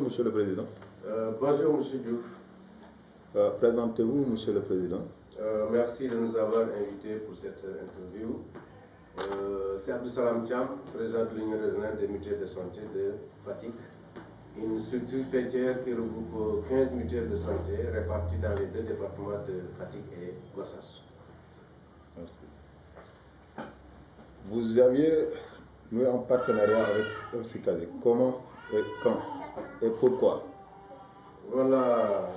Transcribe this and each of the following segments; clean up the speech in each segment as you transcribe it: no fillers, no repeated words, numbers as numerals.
Monsieur le Président. Bonjour, Monsieur Diouf. Présentez-vous, Monsieur le Président. Merci de nous avoir invités pour cette interview. C'est Abdou Salam Thiam, président de l'Union régionale des mutuelles de santé de Fatick, une structure faîtière qui regroupe 15 mutuelles de santé réparties dans les deux départements de Fatick et Gossas. Merci. Vous aviez noué un partenariat avec MC Kassi. Comment et quand et pourquoi? Voilà,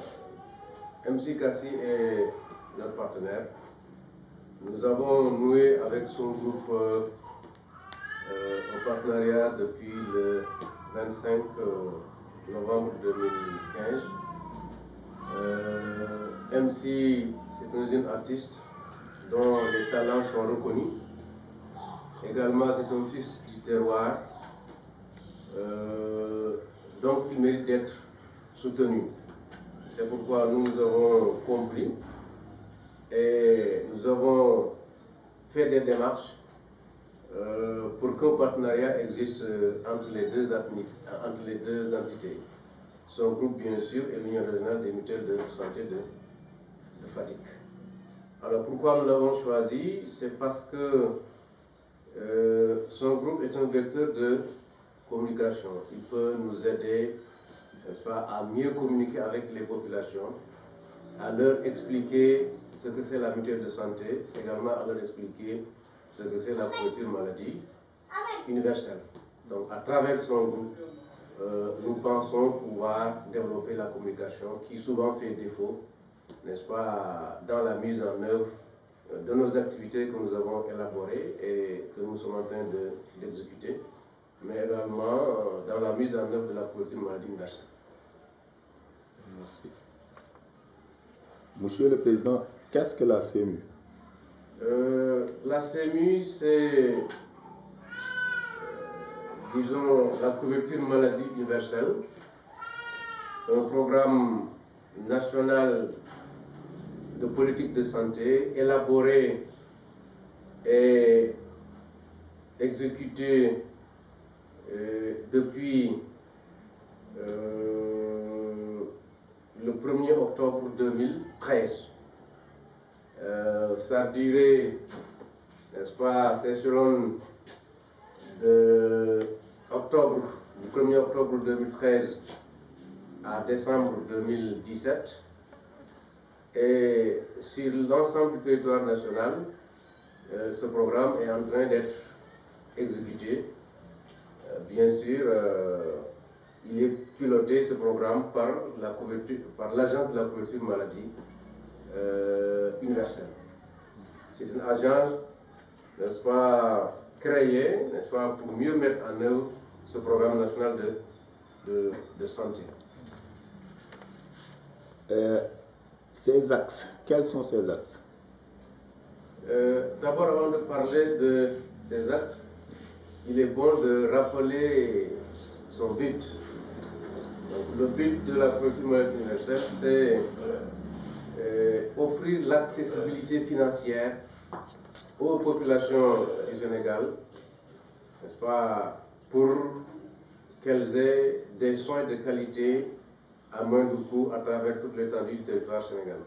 MC Kassi est notre partenaire. Nous avons noué avec son groupe un partenariat depuis le 25 novembre 2015. MC, c'est un jeune artiste dont les talents sont reconnus. Également, c'est un fils du terroir, donc il mérite d'être soutenu. C'est pourquoi nous avons compris et nous avons fait des démarches pour qu'un partenariat existe entre les deux entités. Son groupe, bien sûr, et l'Union régionale des mutuelles de santé de Fatick. Alors pourquoi nous l'avons choisi? C'est parce que son groupe est un vecteur de communication. Il peut nous aider, n'est-ce pas, à mieux communiquer avec les populations, à leur expliquer ce que c'est la mutuelle de santé, également à leur expliquer ce que c'est la couverture maladie universelle. Donc à travers son groupe, nous pensons pouvoir développer la communication qui souvent fait défaut, n'est-ce pas, dans la mise en œuvre de nos activités que nous avons élaborées et que nous sommes en train d'exécuter, mais également dans la mise en œuvre de la couverture maladie universelle. Merci. Monsieur le Président, qu'est-ce que la CMU? La CMU, c'est, disons, la couverture maladie universelle, un programme national de politique de santé élaboré et exécuté depuis le 1er octobre 2013. Sa durée, n'est-ce pas, s'échelonne de octobre, du 1er octobre 2013 à décembre 2017. Et sur l'ensemble du territoire national, ce programme est en train d'être exécuté. Bien sûr, il est piloté, ce programme, par l'agence de la couverture maladie universelle. C'est une agence, n'est-ce pas, créée, n'est-ce pas, pour mieux mettre en œuvre ce programme national de santé. Ces axes, quels sont ces axes? D'abord, avant de parler de ces axes, il est bon de rappeler son but. Donc, le but de la couverture maladie universelle, c'est offrir l'accessibilité financière aux populations du Sénégal, n'est-ce pas, pour qu'elles aient des soins de qualité à moindre coût à travers toute l'étendue du territoire sénégalais.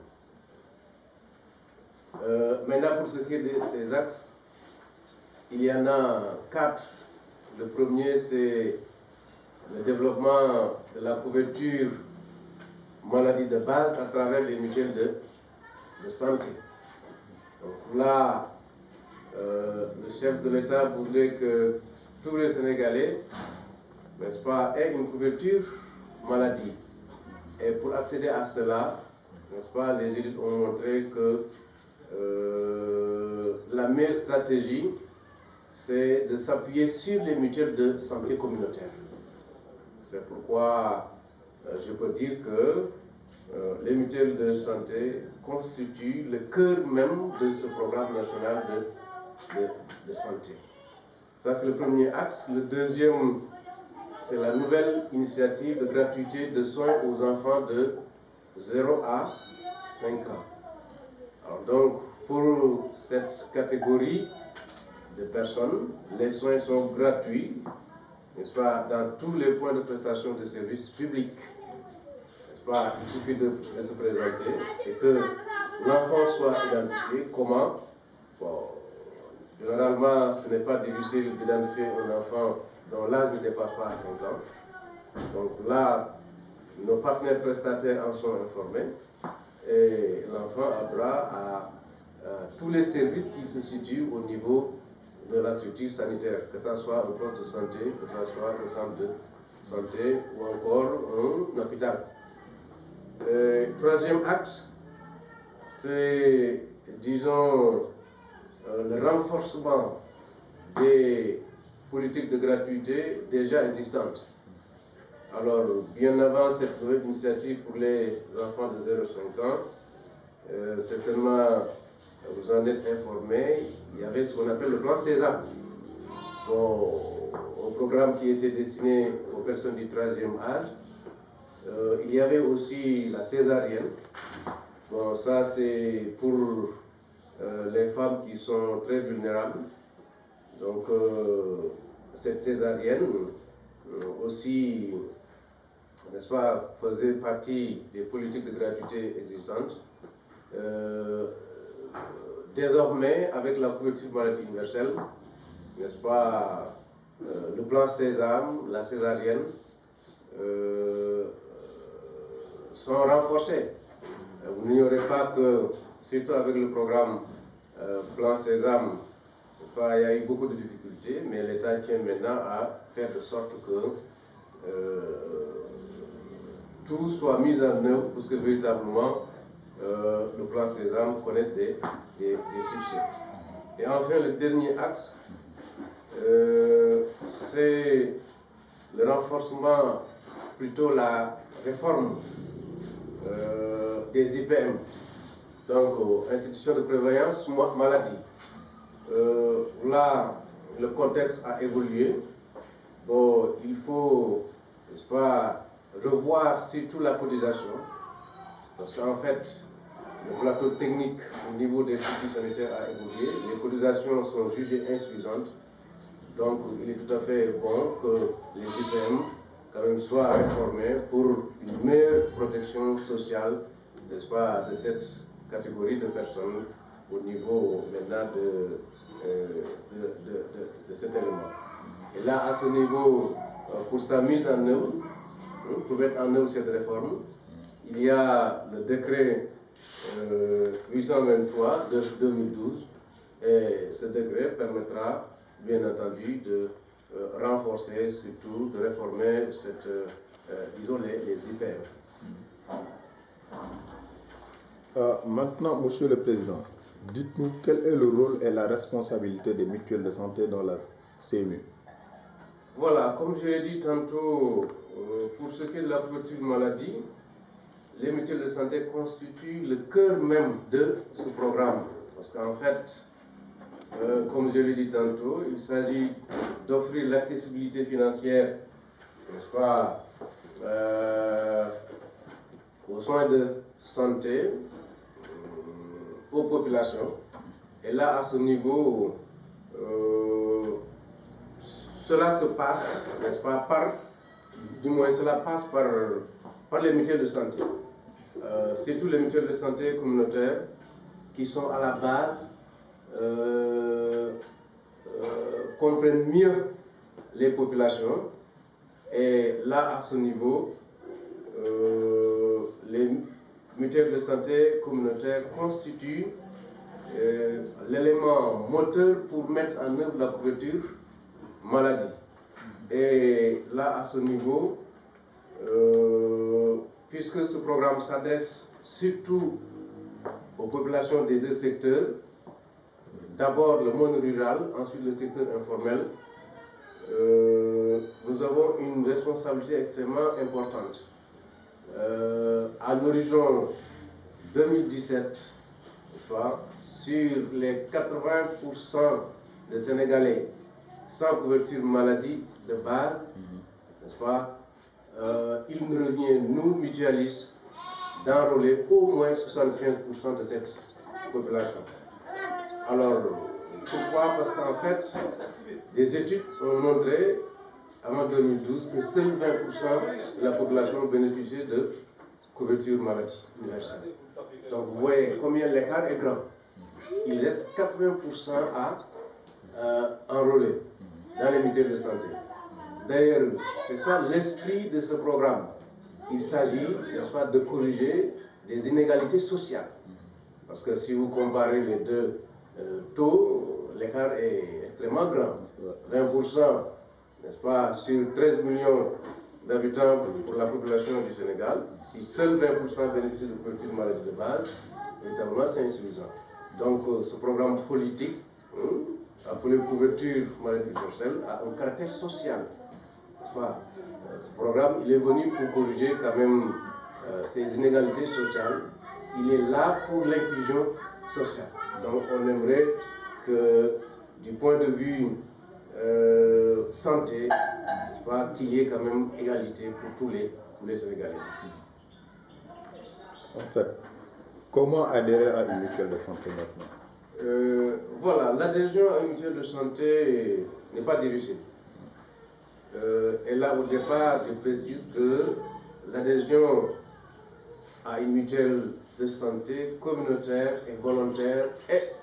Maintenant, pour ce qui est de ces axes, il y en a 4. Le premier, c'est le développement de la couverture maladie de base à travers les mutuelles de santé. Donc là, le chef de l'État voudrait que tous les Sénégalais, n'est-ce pas, aient une couverture maladie. Et pour accéder à cela, n'est-ce pas, les études ont montré que la meilleure stratégie, c'est de s'appuyer sur les mutuelles de santé communautaire. C'est pourquoi je peux dire que les mutuelles de santé constituent le cœur même de ce programme national de santé. Ça, c'est le premier axe. Le deuxième, c'est la nouvelle initiative de gratuité de soins aux enfants de 0 à 5 ans. Alors donc, pour cette catégorie de personnes, les soins sont gratuits n'est-ce pas, dans tous les points de prestation de services publics. N'est-ce pas, il suffit de se présenter et que l'enfant soit identifié. Comment? Bon, généralement, ce n'est pas difficile d'identifier un enfant dont l'âge ne dépasse pas 5 ans. Donc là, nos partenaires prestataires en sont informés et l'enfant a droit à tous les services qui se situent au niveau de la structure sanitaire, que ce soit un poste de santé, que ce soit un centre de santé ou encore un hôpital. Troisième axe, c'est, disons, le renforcement des politiques de gratuité déjà existantes. Alors, bien avant cette nouvelle initiative pour les enfants de 0,5 ans, certainement vous en êtes informés, il y avait ce qu'on appelle le plan Sésame. Bon, un programme qui était destiné aux personnes du 3e âge. Il y avait aussi la césarienne. Bon, ça c'est pour les femmes qui sont très vulnérables. Donc, cette césarienne aussi, n'est-ce pas, faisait partie des politiques de gratuité existantes. Désormais, avec la couverture maladie universelle, n'est-ce pas, le plan Sésame, la césarienne, sont renforcés. Vous n'ignorez pas que, surtout avec le programme plan Sésame, il y a eu beaucoup de difficultés, mais l'État tient maintenant à faire de sorte que tout soit mis en œuvre pour que véritablement le plan Sésame connaisse des succès. Et enfin, le dernier axe, c'est le renforcement, plutôt la réforme des IPM, donc institutions de prévoyance maladie. Là, le contexte a évolué. Bon, il faut, n'est-ce pas, revoir surtout la cotisation, parce qu'en fait, le plateau technique au niveau des structures sanitaires a évolué. Les cotisations sont jugées insuffisantes. Donc, il est tout à fait bon que les IPM quand même soient réformés pour une meilleure protection sociale, n'est-ce pas, de cette catégorie de personnes au niveau maintenant de cet élément. Et là, à ce niveau, pour sa mise en œuvre, pour mettre en œuvre cette réforme, il y a le décret 823 de 2012 et ce décret permettra bien entendu de renforcer, surtout de réformer cette, disons les IPM. Maintenant, Monsieur le Président, dites-nous quel est le rôle et la responsabilité des mutuelles de santé dans la CMU. Voilà, comme je l'ai dit tantôt, pour ce qui est de la couverture maladie, les mutuelles de santé constituent le cœur même de ce programme. Parce qu'en fait, comme je l'ai dit tantôt, il s'agit d'offrir l'accessibilité financière, n'est-ce pas, aux soins de santé, aux populations. Et là, à ce niveau, cela se passe, n'est-ce pas, cela passe par les mutuelles de santé. C'est tous les mutuelles de santé communautaires qui sont à la base, comprennent mieux les populations. Et là, à ce niveau, les mutuelles de santé communautaires constituent l'élément moteur pour mettre en œuvre la couverture maladie. Et là, à ce niveau, puisque ce programme s'adresse surtout aux populations des deux secteurs, d'abord le monde rural, ensuite le secteur informel, nous avons une responsabilité extrêmement importante. À l'horizon 2017, sur les 80% des Sénégalais sans couverture maladie de base, n'est-ce pas, il nous revient, nous, mutualistes, d'enrôler au moins 75% de cette population. Alors, pourquoi? Parce qu'en fait, des études ont montré avant 2012, que seuls 20% de la population bénéficiait de couverture maladie universelle. Donc vous voyez combien l'écart est grand. Il reste 80% à enrôler dans les mutuelles de santé. D'ailleurs, c'est ça l'esprit de ce programme. Il s'agit, n'est-ce pas, de corriger des inégalités sociales. Parce que si vous comparez les deux taux, l'écart est extrêmement grand. 20%, n'est-ce pas, sur 13 millions d'habitants pour la population du Sénégal, si seuls 20% bénéficient de couverture maladie de base, évidemment c'est insuffisant. Donc ce programme politique, appelé couverture maladie universelle, a un caractère social. Ce programme, il est venu pour corriger quand même ces inégalités sociales. Il est là pour l'inclusion sociale. Donc on aimerait que du point de vue santé, qu'il y ait quand même égalité pour tous les Sénégalais. En fait, comment adhérer à une mutuelle de santé maintenant? Voilà, l'adhésion à une mutuelle de santé n'est pas difficile. Et là, au départ, je précise que l'adhésion à une mutuelle de santé communautaire et volontaire est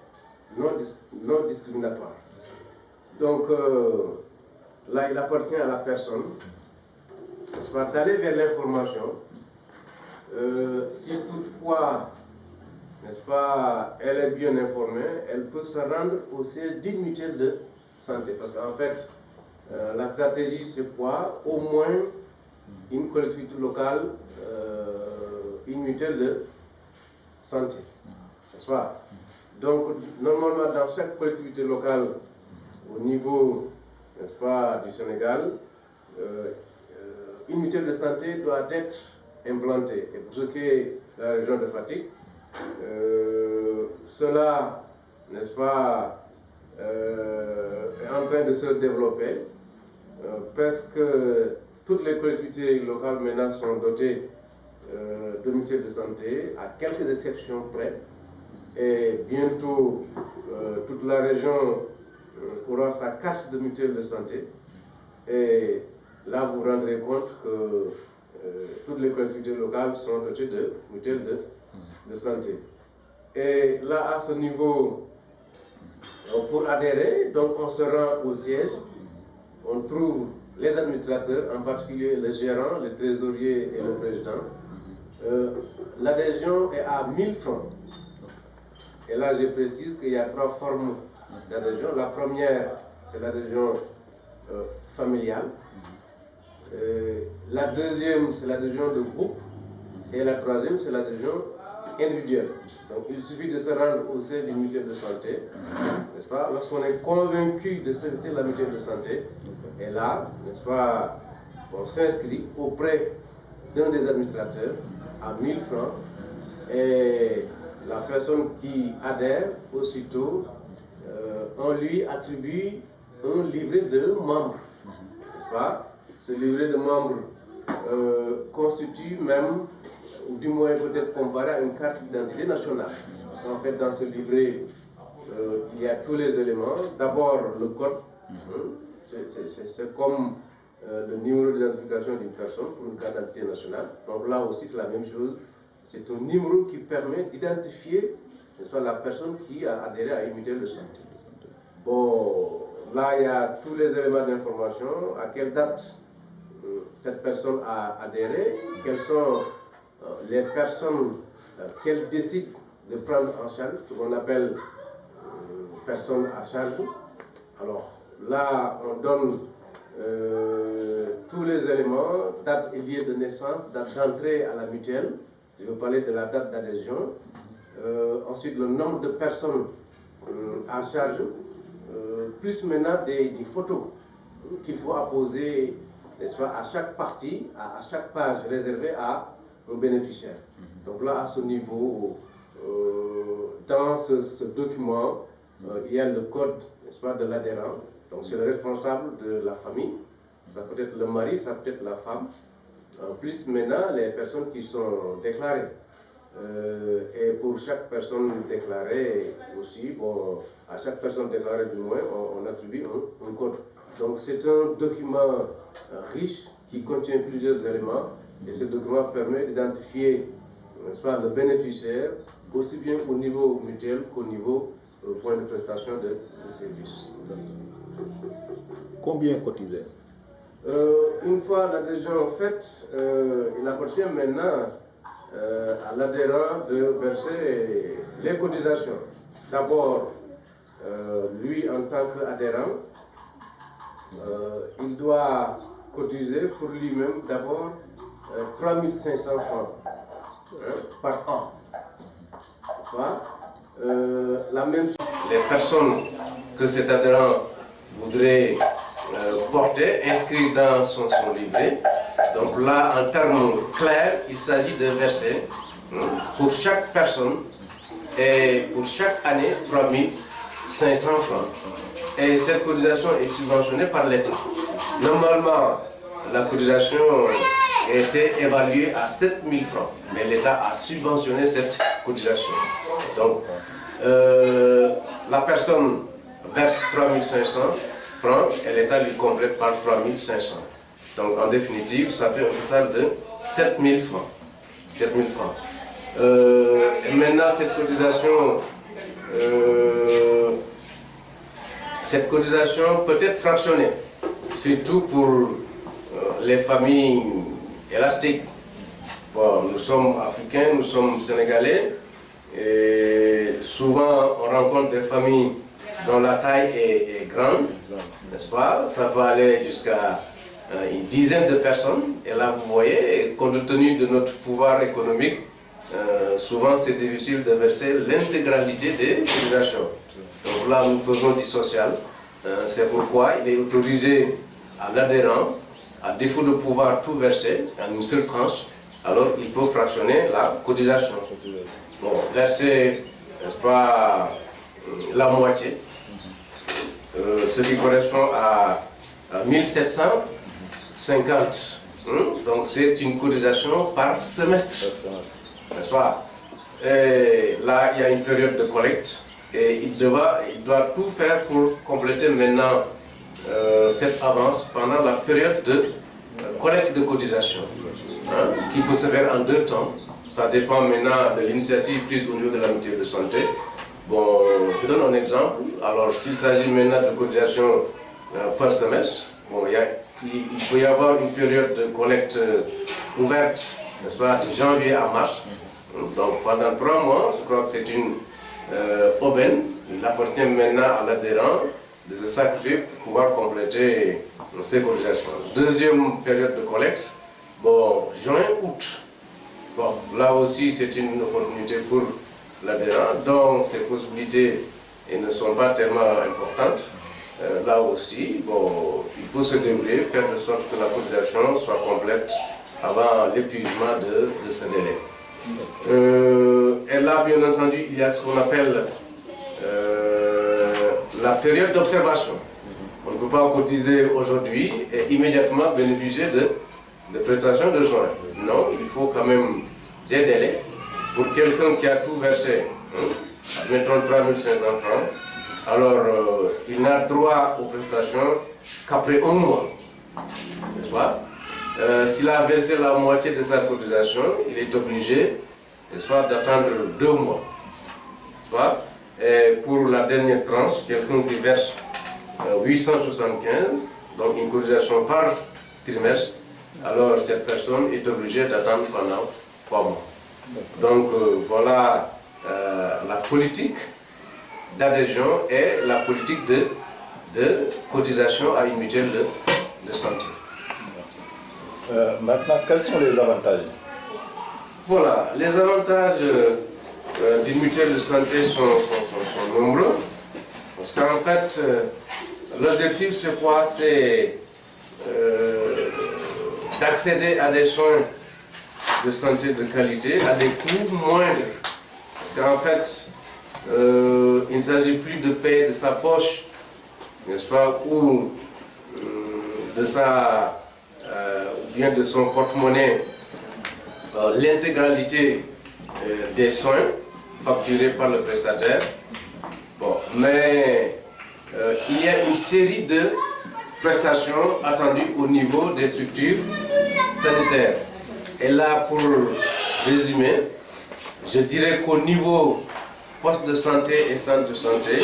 non discriminatoire. Donc, là, il appartient à la personne d'aller vers l'information. Si toutefois, n'est-ce pas, elle est bien informée, elle peut se rendre au siège d'une mutuelle de santé. Parce qu'en fait, la stratégie, c'est quoi? Au moins une collectivité locale, une mutuelle de santé. N'est-ce pas? Donc, normalement, dans chaque collectivité locale, au niveau, n'est-ce pas, du Sénégal, une mutuelle de santé doit être implantée. Et pour ce qui est de la région de Fatick, cela, n'est-ce pas, est en train de se développer. Presque toutes les collectivités locales maintenant sont dotées de mutuelles de santé, à quelques exceptions près. Et bientôt, toute la région aura sa carte de mutuelle de santé. Et là, vous vous rendrez compte que toutes les collectivités locales sont dotées de mutuelles de santé. Et là, à ce niveau, pour adhérer, donc on se rend au siège, on trouve les administrateurs, en particulier le gérant, le trésorier et le président. L'adhésion est à 1000 francs. Et là, je précise qu'il y a 3 formes d'adhésion. La première, c'est l'adhésion familiale. La deuxième, c'est l'adhésion de groupe. Et la troisième, c'est l'adhésion individuelle. Donc, il suffit de se rendre au sein d'une mutuelle de santé, n'est-ce pas? Lorsqu'on est convaincu de ce que c'est la mutuelle de santé, et là, n'est-ce pas, on s'inscrit auprès d'un des administrateurs à 1000 francs. Et la personne qui adhère, aussitôt, on lui attribue un livret de membres, n'est-ce pas? Ce livret de membres constitue même, ou du moins peut-être comparé à une carte d'identité nationale. Parce qu'en fait, dans ce livret, il y a tous les éléments. D'abord, le code, c'est comme le numéro d'identification d'une personne pour une carte d'identité nationale. Donc là aussi, c'est la même chose. C'est un numéro qui permet d'identifier la personne qui a adhéré à une mutuelle de santé. Bon, là, il y a tous les éléments d'information, à quelle date cette personne a adhéré, quelles sont les personnes qu'elle décide de prendre en charge, ce qu'on appelle personnes à charge. Alors là, on donne tous les éléments, date et lieu de naissance, date d'entrée à la mutuelle. Je vais parler de la date d'adhésion. Ensuite, le nombre de personnes à charge, plus maintenant des photos qu'il faut apposer, n'est-ce pas, à chaque partie, à chaque page réservée à un bénéficiaire. Donc là, à ce niveau, dans ce document, il y a le code, n'est-ce pas, de l'adhérent. Donc c'est le responsable de la famille. Ça peut être le mari, ça peut être la femme. En plus, maintenant, les personnes qui sont déclarées. Et pour chaque personne déclarée aussi, bon, à chaque personne déclarée du moins, on attribue un code. Donc c'est un document riche qui contient plusieurs éléments et ce document permet d'identifier, n'est-ce pas, le bénéficiaire aussi bien au niveau mutuel qu'au niveau point de prestation de services. Combien cotiser? Une fois l'adhésion faite, il appartient maintenant à l'adhérent de verser les cotisations. D'abord, lui en tant qu'adhérent, il doit cotiser pour lui-même d'abord 3 500 francs par an. La même chose. Les personnes que cet adhérent voudrait porter, inscrire dans son livret. Donc là, en termes clairs, il s'agit de verser pour chaque personne et pour chaque année 3 500 francs. Et cette cotisation est subventionnée par l'État. Normalement, la cotisation était évaluée à 7 000 francs, mais l'État a subventionné cette cotisation. Donc, la personne verse 3 500 francs et l'État lui complète par 3 500. Donc, en définitive, ça fait un total de 7 000 francs. 7 000 francs. Et maintenant, cette cotisation peut être fractionnée, surtout pour les familles élastiques. Bon, nous sommes africains, nous sommes sénégalais, et souvent on rencontre des familles dont la taille est grande, n'est-ce pas? Ça peut aller jusqu'à une dizaine de personnes, et là vous voyez, compte tenu de notre pouvoir économique, souvent c'est difficile de verser l'intégralité des cotisations. Donc là nous faisons du social, c'est pourquoi il est autorisé à l'adhérent, à défaut de pouvoir tout verser en une seule tranche, alors il peut fractionner la cotisation. Bon, verser, n'est-ce pas, la moitié, ce qui correspond à 1750. Donc c'est une cotisation par semestre, n'est-ce pas? Et là, il y a une période de collecte et il doit tout faire pour compléter maintenant cette avance pendant la période de collecte de cotisation, qui peut se faire en 2 temps. Ça dépend maintenant de l'initiative prise au niveau de la mutuelle de santé. Bon, je donne un exemple. Alors, s'il s'agit maintenant de cotisation par semestre, bon, il peut y avoir une période de collecte ouverte, n'est-ce pas, de janvier à mars. Donc, pendant 3 mois, je crois que c'est une aubaine. Il appartient maintenant à l'adhérent de se sacrifier pour pouvoir compléter ces cotisations. Deuxième période de collecte, bon, juin, août. Bon, là aussi, c'est une opportunité pour l'adhérent, donc ces possibilités ne sont pas tellement importantes. Là aussi, bon, il peut se débrouiller, faire de sorte que la cotisation soit complète avant l'épuisement de ce délai. Et là, bien entendu, il y a ce qu'on appelle la période d'observation. On ne peut pas cotiser aujourd'hui et immédiatement bénéficier de prestations de juin. Non, il faut quand même des délais. Pour quelqu'un qui a tout versé, admettons 3 500 francs, alors il n'a droit aux prestations qu'après 1 mois. N'est-ce pas? S'il a versé la moitié de sa cotisation, il est obligé, n'est-ce pas, d'attendre 2 mois. N'est-ce pas? Et pour la dernière tranche, quelqu'un qui verse 875, donc une cotisation par trimestre, alors cette personne est obligée d'attendre pendant 3 mois. Donc voilà la politique d'adhésion et la politique de cotisation à une mutuelle de santé. Maintenant, quels sont les avantages? Voilà, les avantages d'une mutuelle de santé sont nombreux. Parce qu'en fait, l'objectif c'est quoi? C'est d'accéder à des soins de santé de qualité à des coûts moindres. Parce qu'en fait, il ne s'agit plus de payer de sa poche, n'est-ce pas, ou de bien de son porte-monnaie l'intégralité des soins facturés par le prestataire. Bon, mais il y a une série prestations attendues au niveau des structures sanitaires. Et là, pour résumer, je dirais qu'au niveau poste de santé et centre de santé,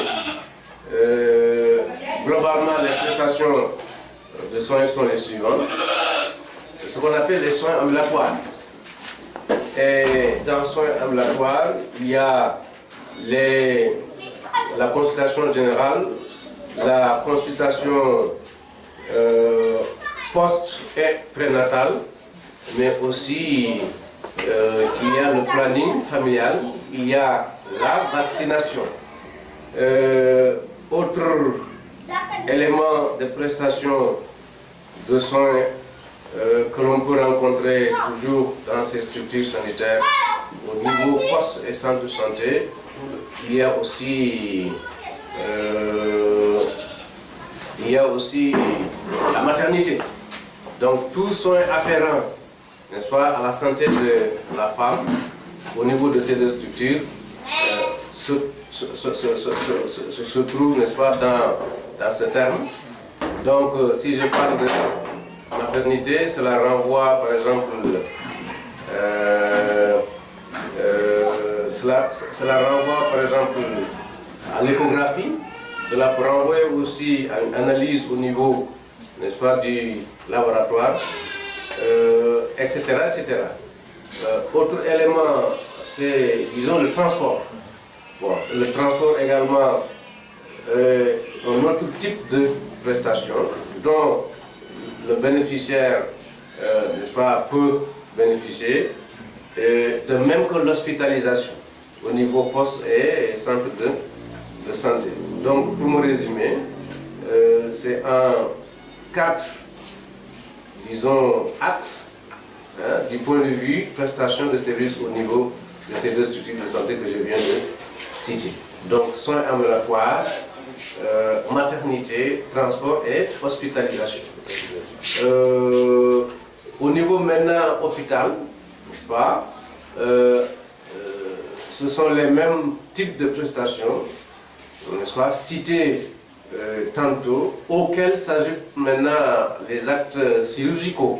globalement, les prestations de soins sont les suivantes. Ce qu'on appelle les soins ambulatoires. Et dans les soins ambulatoires, il y a la consultation générale, la consultation post- et prénatale, mais aussi il y a le planning familial, il y a la vaccination. Autre élément de prestation de soins que l'on peut rencontrer toujours dans ces structures sanitaires au niveau poste et centre de santé, il y a aussi la maternité. Donc tous soins afférents, n'est-ce pas, à la santé de la femme au niveau de ces deux structures se trouvent, n'est-ce pas, dans ce terme. Donc si je parle de maternité, cela renvoie par exemple à l'échographie, cela peut renvoyer aussi à une analyse au niveau, n'est-ce pas, du laboratoire, etc. etc. Autre élément, c'est, disons, le transport. Bon, le transport également, un autre type de prestation dont le bénéficiaire, n'est-ce pas, peut bénéficier, de même que l'hospitalisation au niveau poste et centre de santé. Donc, pour me résumer, c'est un 4, disons, axes du point de vue prestation de services au niveau de ces deux structures de santé que je viens de citer. Donc, soins ambulatoires, maternité, transport et hospitalisation. Au niveau maintenant hôpital, n'est-ce pas, ce sont les mêmes types de prestations, n'est-ce pas, cités tantôt, auxquels s'ajoutent maintenant les actes chirurgicaux.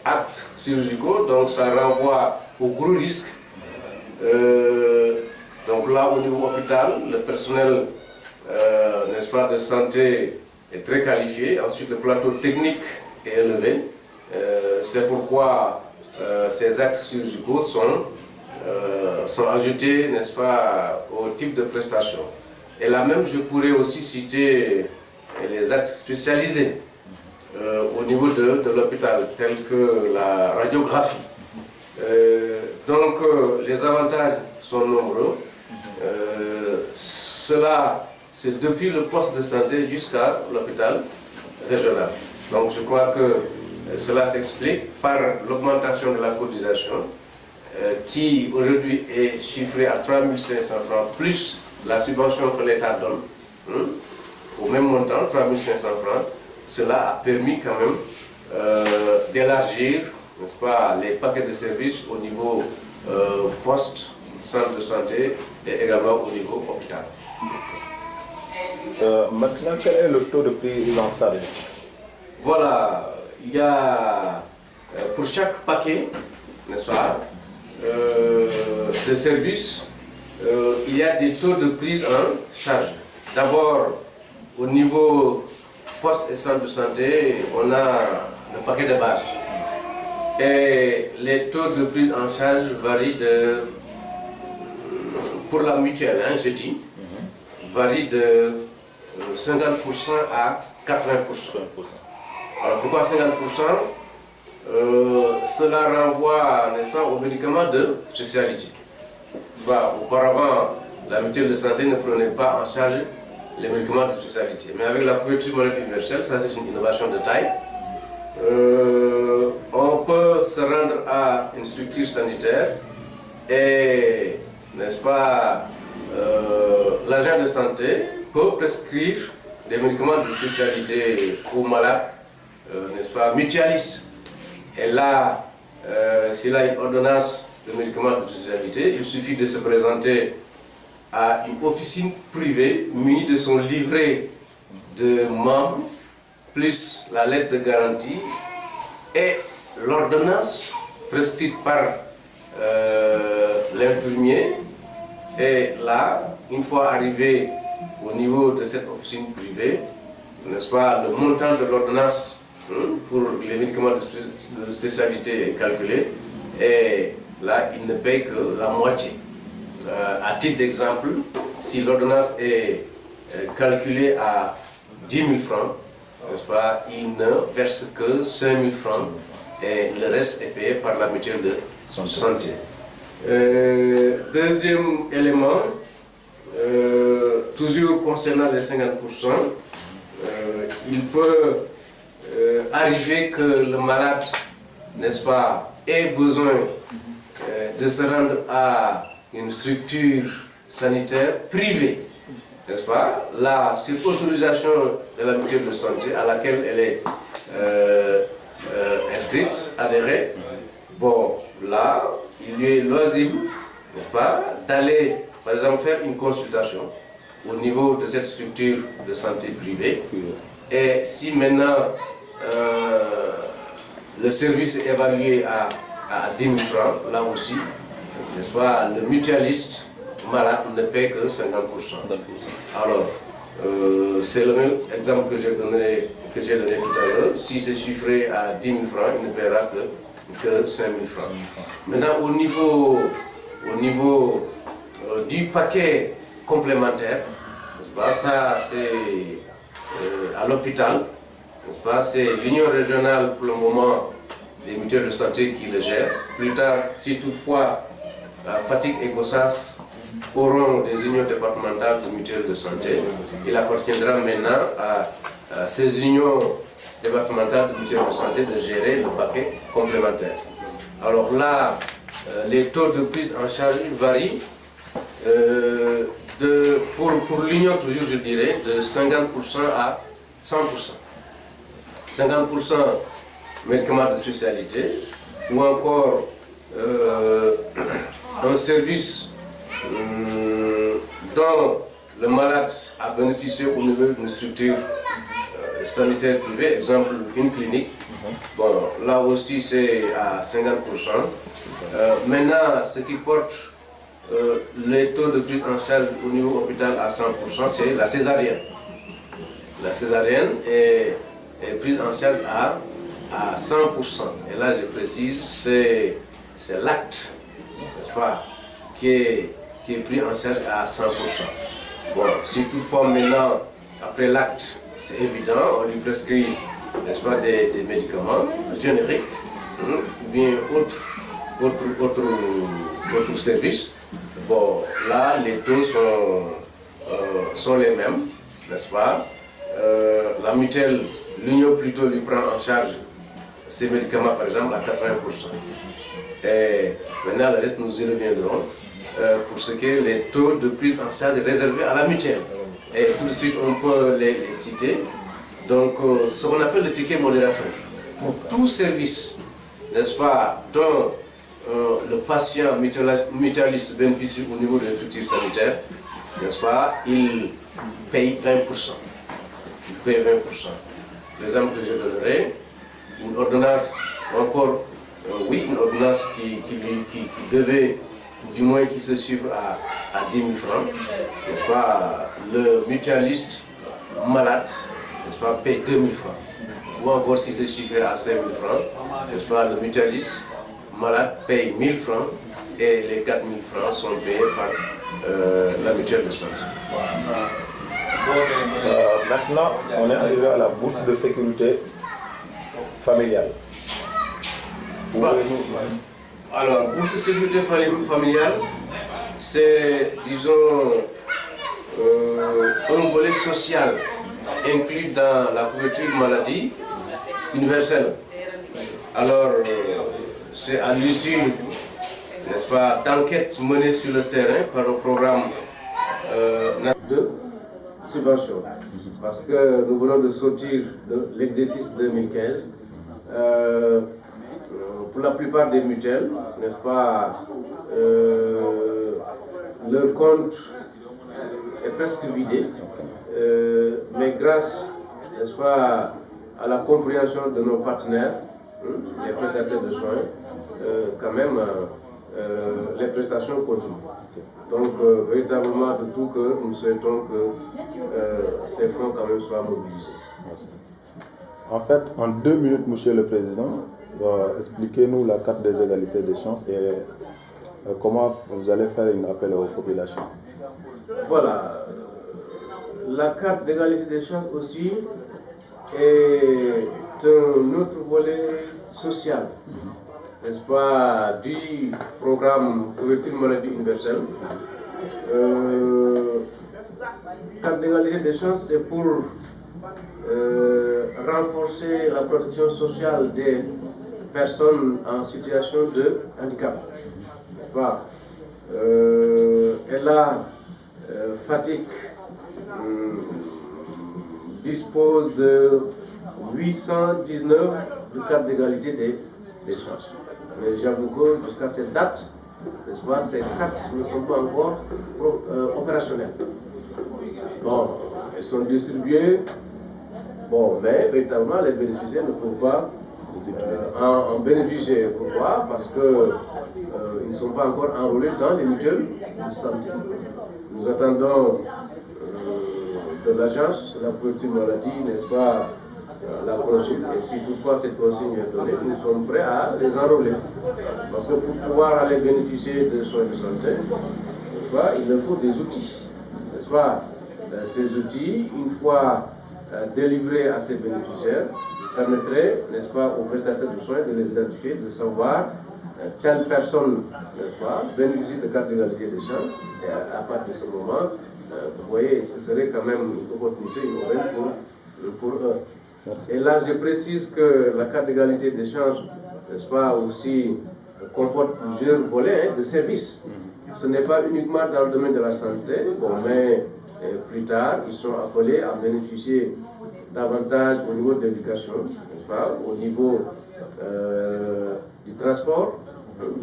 Actes chirurgicaux, donc ça renvoie au gros risque. Donc là, au niveau hôpital, le personnel, n'est-ce pas, de santé est très qualifié. Ensuite, le plateau technique est élevé. C'est pourquoi ces actes chirurgicaux sont ajoutés, n'est-ce pas, au type de prestation. Et là même, je pourrais aussi citer les actes spécialisés au niveau de l'hôpital, tels que la radiographie. Donc, les avantages sont nombreux. Cela, c'est depuis le poste de santé jusqu'à l'hôpital régional. Donc, je crois que cela s'explique par l'augmentation de la cotisation qui aujourd'hui est chiffrée à 3 500 francs plus la subvention que l'État donne au même montant, 3 500 francs. Cela a permis quand même d'élargir, n'est-ce pas, les paquets de services au niveau poste, centre de santé et également au niveau hôpital. Maintenant, quel est le taux de prise en charge? Voilà, il y a pour chaque paquet, n'est-ce pas, de services, il y a des taux de prise en charge. D'abord, au niveau poste et centre de santé, on a le paquet de base. Et les taux de prise en charge varient pour la mutuelle, je dis, varient de 50% à 80%. Alors pourquoi 50%? Cela renvoie, n'est-ce pas, aux médicaments de spécialité. Auparavant, la mutuelle de santé ne prenait pas en charge les médicaments de spécialité. Mais avec la couverture maladie universelle, ça c'est une innovation de taille. On peut se rendre à une structure sanitaire et, n'est-ce pas, l'agent de santé peut prescrire des médicaments de spécialité aux malades, n'est-ce pas, mutualistes. Et là, s'il a une ordonnance de médicaments de spécialité, il suffit de se présenter à une officine privée munie de son livret de membres, plus la lettre de garantie et l'ordonnance prescrite par l'infirmier. Et là, une fois arrivé au niveau de cette officine privée, n'est-ce pas, le montant de l'ordonnance pour les médicaments de spécialité est calculé, et là, il ne paye que la moitié. À titre d'exemple, si l'ordonnance est calculée à 10 000 francs, n'est-ce pas, il ne verse que 5 000 francs et le reste est payé par la mutuelle de santé. Deuxième élément, toujours concernant les 50%, il peut arriver que le malade, n'est-ce pas, ait besoin de se rendre à une structure sanitaire privée, n'est-ce pas? Là, sur autorisation de la mutuelle de santé à laquelle elle est inscrite, adhérée, bon, là, il lui est loisible, n'est-ce pas, d'aller, par exemple, faire une consultation au niveau de cette structure de santé privée. Et si maintenant le service est évalué à 10 000 francs, là aussi, n'est-ce pas, le mutualiste malade ne paie que 50%. Alors, c'est le même exemple que j'ai donné tout à l'heure. Si c'est chiffré à 10 000 francs, il ne paiera que 5 000 francs. Maintenant, au niveau du paquet complémentaire, n'est-ce pas, ça c'est à l'hôpital, n'est-ce pas, c'est l'union régionale pour le moment des mutuelles de santé qui le gère. Plus tard, si toutefois Fatick et Gossas auront des unions départementales de mutuelles de santé, il appartiendra maintenant à ces unions départementales de mutuelles de santé de gérer le paquet complémentaire. Alors là, les taux de prise en charge varient pour l'union, toujours je dirais, de 50% à 100%. 50% médicaments de spécialité, ou encore un service dont le malade a bénéficié au niveau d'une structure sanitaire privée, exemple une clinique. Bon, là aussi c'est à 50%. Maintenant, ce qui porte les taux de prise en charge au niveau hôpital à 100%, c'est la césarienne. La césarienne est prise en charge à 100%. Et là, je précise, c'est l'acte, n'est-ce pas, qui est pris en charge à 100%. Bon, si toutefois maintenant, après l'acte, c'est évident, on lui prescrit, n'est-ce pas, des médicaments génériques, ou bien autres services. Bon, là, les taux sont les mêmes, n'est-ce pas? La mutuelle, l'union plutôt lui prend en charge ces médicaments, par exemple, à 80%. Et maintenant, le reste, nous y reviendrons pour ce qui est les taux de prise en charge réservés à la mutuelle. Et tout de suite, on peut les citer. Donc, c'est ce qu'on appelle le ticket modérateur. Pour tout service, n'est-ce pas, dont le patient mutualiste bénéficie au niveau des structures sanitaires, n'est-ce pas, il paye 20%. Il paye 20%. L'exemple que je donnerai, une ordonnance, encore, une ordonnance qui devait, du moins qui se chiffre à 10 000 francs, n'est-ce pas, le mutualiste malade, n'est-ce pas, paye 2 000 francs. Ou encore si c'est chiffré à 5 000 francs, n'est-ce pas, le mutualiste malade paye 1 000 francs et les 4 000 francs sont payés par la mutuelle de santé. Maintenant, on est arrivé à la bourse de sécurité familiale. Alors, bourse de sécurité familiale, c'est, disons, un volet social inclus dans la couverture maladie universelle. Alors, c'est à l'issue, n'est-ce pas, d'enquêtes menées sur le terrain par le programme de subvention. Parce que nous venons de sortir de l'exercice 2015. Pour la plupart des mutuelles, n'est-ce pas, leur compte est presque vidé. mais grâce, n'est-ce pas, à la compréhension de nos partenaires, les prestataires de soins, quand même, les prestations continuent. Donc, véritablement, de tout cœur, nous souhaitons que ces fonds quand même soient mobilisés. Merci. En fait, en 2 minutes, Monsieur le Président, expliquez-nous la carte des égalités des chances et comment vous allez faire un appel aux populations. Voilà. La carte d'égalité des chances aussi est un autre volet social, n'est-ce pas, du programme couverture maladie universelle. Carte d'égalité des chances, c'est pour renforcer la protection sociale des personnes en situation de handicap. N'est-ce pas? Et là, Fatick dispose de 819 de cartes d'égalité des chances. Mais j'avoue que jusqu'à cette date, n'est-ce pas, ces cartes ne sont pas encore opérationnelles. Bon, elles sont distribuées, bon, mais véritablement les bénéficiaires ne peuvent pas en bénéficier. Pourquoi? Parce qu'ils ne sont pas encore enrôlés dans les mutuelles de santé. Nous attendons de l'agence, la couverture maladie, n'est-ce pas, la consigne. Et si toutefois cette consigne est donnée, nous sommes prêts à les enrôler. Parce que pour pouvoir aller bénéficier de soins de santé, n'est-ce pas, il leur faut des outils. N'est-ce pas? Ces outils, une fois délivrés à ces bénéficiaires, permettraient, n'est-ce pas, aux prestataires de soins de les identifier, de savoir telle personne, n'est-ce pas, bénéficie de carte d'égalité des chances. Et à partir de ce moment, vous voyez, ce serait quand même une opportunité, une aubaine pour eux. Merci. Et là, je précise que la carte d'égalité des chances, n'est-ce pas, aussi comporte plusieurs volets de services. Ce n'est pas uniquement dans le domaine de la santé, bon, mais plus tard, ils sont appelés à bénéficier davantage au niveau de l'éducation, n'est-ce pas, au niveau du transport,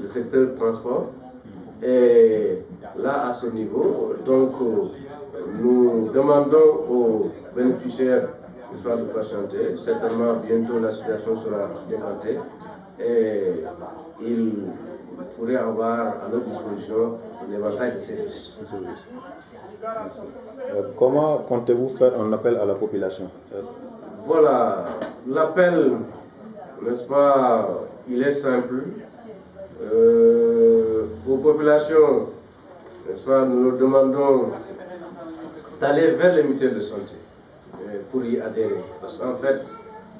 le secteur transport. Et là, à ce niveau, donc, nous demandons aux bénéficiaires, n'est-ce pas, de patienter. Certainement, bientôt, la situation sera décantée et ils pourraient avoir à leur disposition un éventail de services. Comment comptez-vous faire un appel à la population? Voilà, l'appel, n'est-ce pas, il est simple. Aux populations, n'est-ce pas, nous leur demandons d'aller vers les mutuelles de santé pour y adhérer. Parce qu'en fait,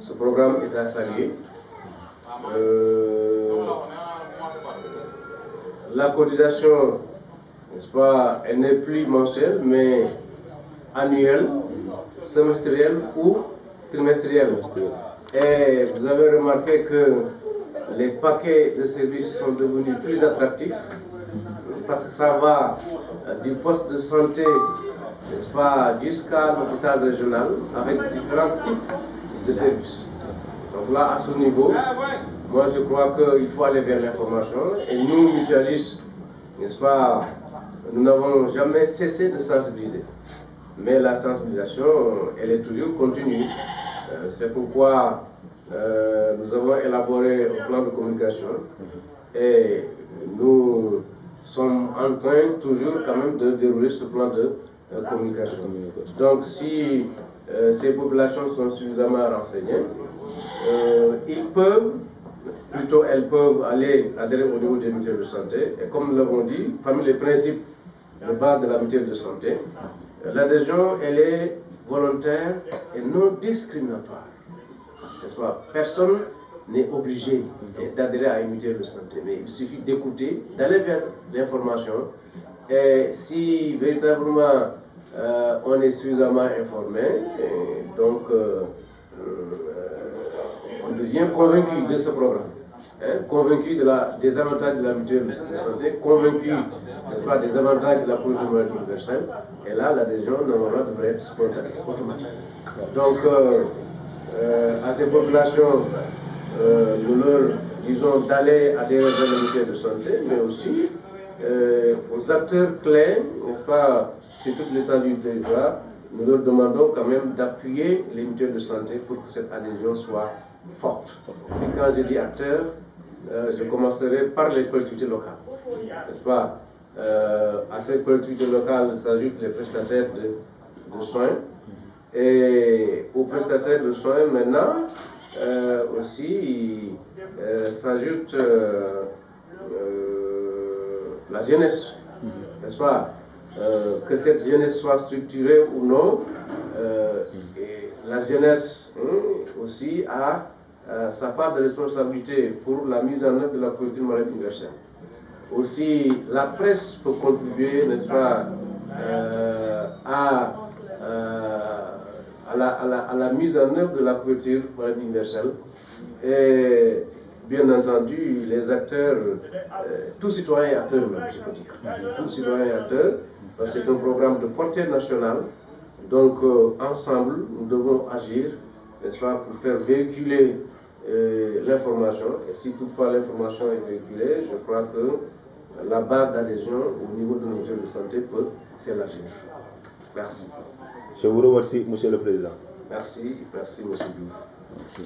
ce programme est à saluer. La cotisation, n'est-ce pas, elle n'est plus mensuelle, mais annuelle, semestrielle ou trimestrielle. Et vous avez remarqué que les paquets de services sont devenus plus attractifs parce que ça va du poste de santé, n'est-ce pas, jusqu'à l'hôpital régional avec différents types de services. Donc là, à ce niveau, moi je crois qu'il faut aller vers l'information et nous, mutualistes, n'est-ce pas, nous n'avons jamais cessé de sensibiliser. Mais la sensibilisation, elle est toujours continue. C'est pourquoi nous avons élaboré un plan de communication et nous sommes en train toujours quand même de dérouler ce plan de communication. Donc si ces populations sont suffisamment renseignées, elles peuvent aller adhérer au niveau des mutuelles de santé. Et comme nous l'avons dit, parmi les principes de base de la mutuelle de santé, l'adhésion, elle est volontaire et non discriminatoire. N'est-ce pas? Personne n'est obligé d'adhérer à une mutuelle de santé, mais il suffit d'écouter, d'aller vers l'information. Et si véritablement on est suffisamment informé, donc on devient convaincu de ce programme, convaincu des avantages de la mutuelle de santé, convaincu, n'est-ce pas, des avantages de la couverture maladie universelle. Et là, l'adhésion, normalement, devrait être spontanée, automatique. Donc, à ces populations, nous leur disons d'aller adhérer vers la mutuelle de santé, mais aussi aux acteurs clés, n'est-ce pas, sur toute l'étendue du territoire, nous leur demandons quand même d'appuyer les mutuelles de santé pour que cette adhésion soit forte. Et quand je dis acteurs, je commencerai par les collectivités locales, n'est-ce pas? À ces collectivités locales s'ajoutent les prestataires de soins, et aux prestataires de soins maintenant aussi s'ajoute la jeunesse, n'est-ce pas? Que cette jeunesse soit structurée ou non, et la jeunesse aussi a sa part de responsabilité pour la mise en œuvre de la couverture maladie universelle. Aussi, la presse peut contribuer, n'est-ce pas, à la mise en œuvre de la couverture maladie universelle. Et bien entendu, les acteurs, tout citoyen acteur, je peux dire, tout citoyen acteur, parce que c'est un programme de portée nationale. Donc, ensemble, nous devons agir, n'est-ce pas, pour faire véhiculer l'information. Et si toutefois l'information est véhiculée, je crois que la base d'adhésion au niveau de nos mutuelles de santé peut s'élargir. Merci. Je vous remercie, Monsieur le Président. Merci, merci, Monsieur Diouf. Merci.